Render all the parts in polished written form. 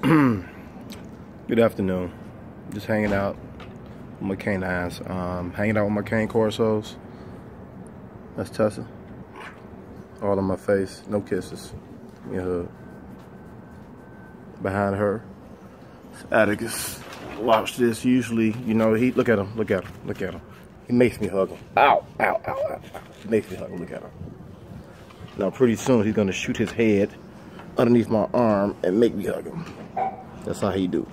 Good afternoon. Just hanging out with my canines. Hanging out with my Cane Corsos. That's Tessa. All on my face. No kisses. Give me a hug. Behind her, it's Atticus. Watch this. Usually, you know, look at him. Look at him. Look at him. He makes me hug him. Ow, ow, ow, ow. He makes me hug him. Look at him. Now, pretty soon, he's gonna shoot his head underneath my arm and make me hug him. That's how he do.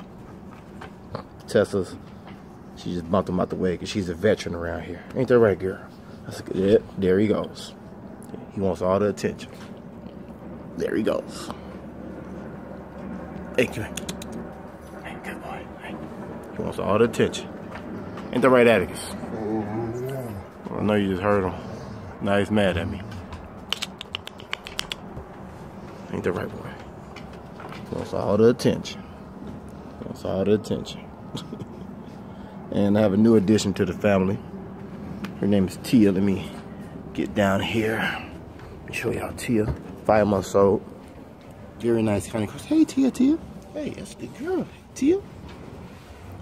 Tessa's, she just bumped him out the way because she's a veteran around here. Ain't that right, girl? That's good. Yeah, there he goes. He wants all the attention. There he goes. Hey, come here. Hey, good boy. Hey. He wants all the attention. Ain't that right, Atticus? I know you just heard him. Now he's mad at me. Ain't that right, boy? He wants all the attention. He wants all the attention. And I have a new addition to the family. Her name is Tia. Let me get down here. Let me show y'all Tia. 5 months old. Very nice Cane Corso. Hey, Tia, Tia. Hey, that's a good girl. Tia.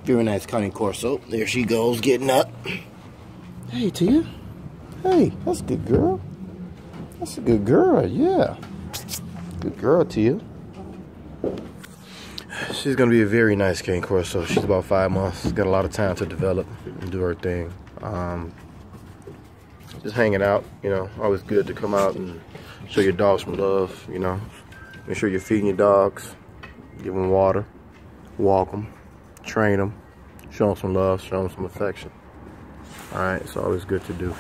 Very nice Cane Corso. There she goes, getting up. Hey, Tia. Hey, that's a good girl. That's a good girl, yeah. Good girl, Tia. She's gonna be a very nice Cane Corso. She's about 5 months. Got a lot of time to develop and do her thing. Just hanging out, you know. Always good to come out and show your dogs some love, you know. Make sure you're feeding your dogs, give them water, walk them, train them, show them some love, show them some affection. All right, it's always good to do.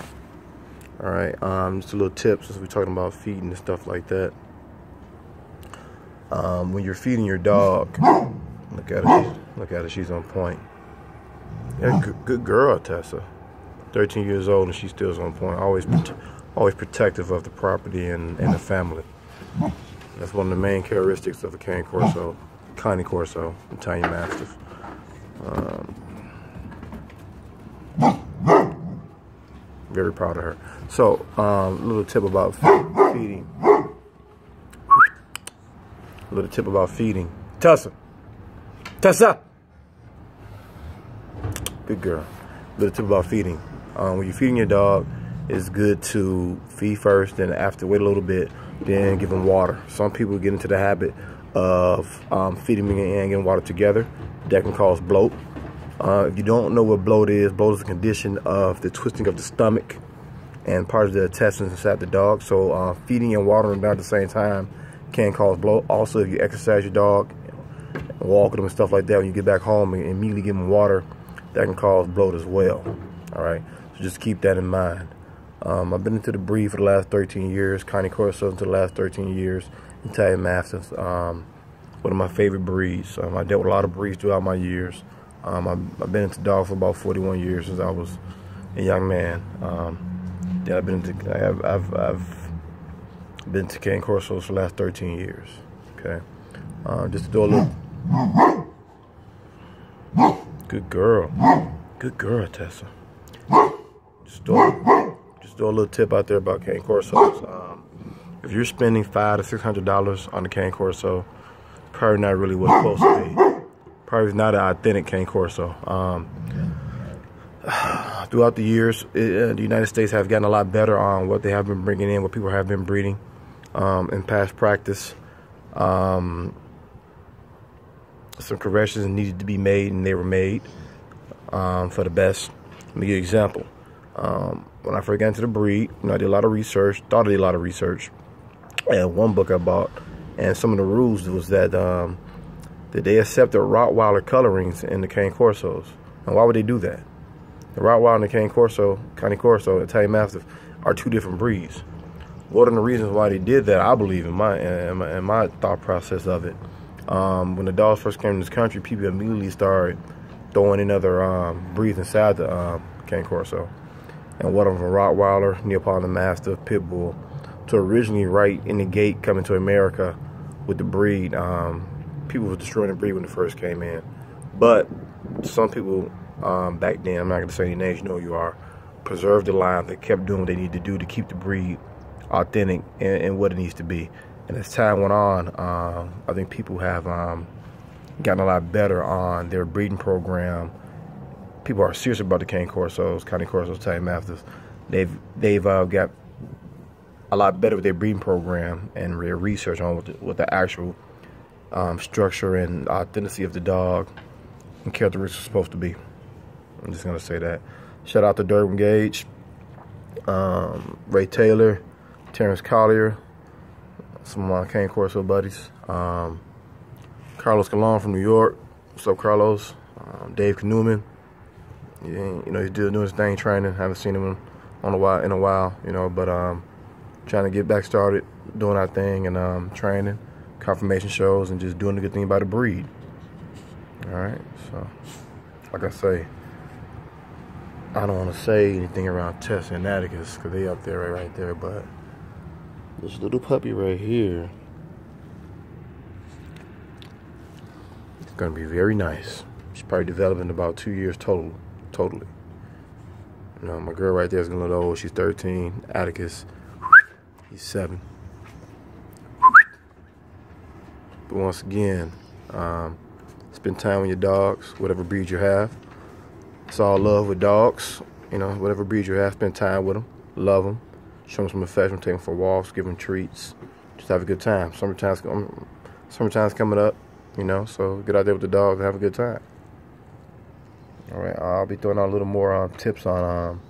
All right, just a little tip since we're talking about feeding and stuff like that. When you're feeding your dog, look at her, she's on point. Yeah, good girl, Tessa. 13 years old and she still's on point. Always protective of the property and the family. That's one of the main characteristics of a Cane Corso, Cane Corso, Italian Mastiff. Very proud of her. So, little tip about feeding. A little tip about feeding. Tessa! Tessa! Good girl. Little tip about feeding. When you're feeding your dog, it's good to feed first, then after wait a little bit, then give them water. Some people get into the habit of feeding and getting water together. That can cause bloat. If you don't know what bloat is a condition of the twisting of the stomach and part of the intestines inside the dog. So feeding and watering them at the same time can cause bloat. Also, if you exercise your dog, walk them and stuff like that, when you get back home and immediately give them water, that can cause bloat as well. All right, so just keep that in mind. I've been into the breed for the last 13 years, Cane Corso into the last 13 years, Italian Mastiffs, one of my favorite breeds. I dealt with a lot of breeds throughout my years. I've been into dogs for about 41 years since I was a young man. Yeah, I've been to Cane Corsos for the last 13 years. Okay, just to do a little. Good girl, Tessa. Just do a little tip out there about Cane Corsos. If you're spending $500 to $600 on the Cane Corso, probably not really what's supposed to be. Probably not an authentic Cane Corso. Throughout the years, the United States have gotten a lot better on what they have been bringing in, what people have been breeding in past practice. Some corrections needed to be made, and they were made for the best. Let me give you an example. When I first got into the breed, you know, I did a lot of research, thought I did a lot of research. I had one book I bought, and some of the rules was that they accepted Rottweiler colorings in the Cane Corsos. And why would they do that? The Rottweiler and the Cane Corso, Italian Mastiff, are two different breeds. One of the reasons why they did that, I believe, in my thought process of it, when the dogs first came to this country, people immediately started throwing in other breeds inside the Cane Corso. And one of them, a Rottweiler, Neapolitan Mastiff, Pit Bull. So originally, right in the gate coming to America with the breed, people were destroying the breed when it first came in. But some people back then, I'm not going to say any names, you know who you are, preserved the line. They kept doing what they needed to do to keep the breed authentic and what it needs to be. And as time went on, I think people have gotten a lot better on their breeding program. People are serious about the Cane Corsos, Cane Corsos, Italian Masters. They've got a lot better with their breeding program and their research on what the actual structure and authenticity of the dog and characteristics are supposed to be. I'm just gonna say that. Shout out to Durban Gage, Ray Taylor, Terrence Collier, some of my Cane Corso buddies. Carlos Colon from New York. What's up, Carlos? Dave Newman. You know, he's doing his thing, training. Haven't seen him in a while, you know, but trying to get back started, doing our thing, and training, confirmation shows, and just doing the good thing about the breed. All right, so like I say, I don't want to say anything around Tess and Atticus because they up there right there, but this little puppy right here is gonna be very nice. She's probably developing in about 2 years totally. You know, my girl right there is getting a little old. She's 13. Atticus, he's 7. But once again, spend time with your dogs, whatever breed you have. It's all love with dogs. You know, whatever breed you have, spend time with them, love them, show them some affection, take them for walks, give them treats, just have a good time. Summertime's coming up, you know, so get out there with the dogs and have a good time. All right, I'll be throwing out a little more tips on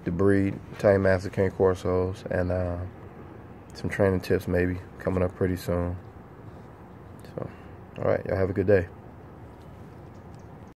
the breed, Italian Master Cane Corsos, and some training tips maybe coming up pretty soon. So, all right, y'all have a good day.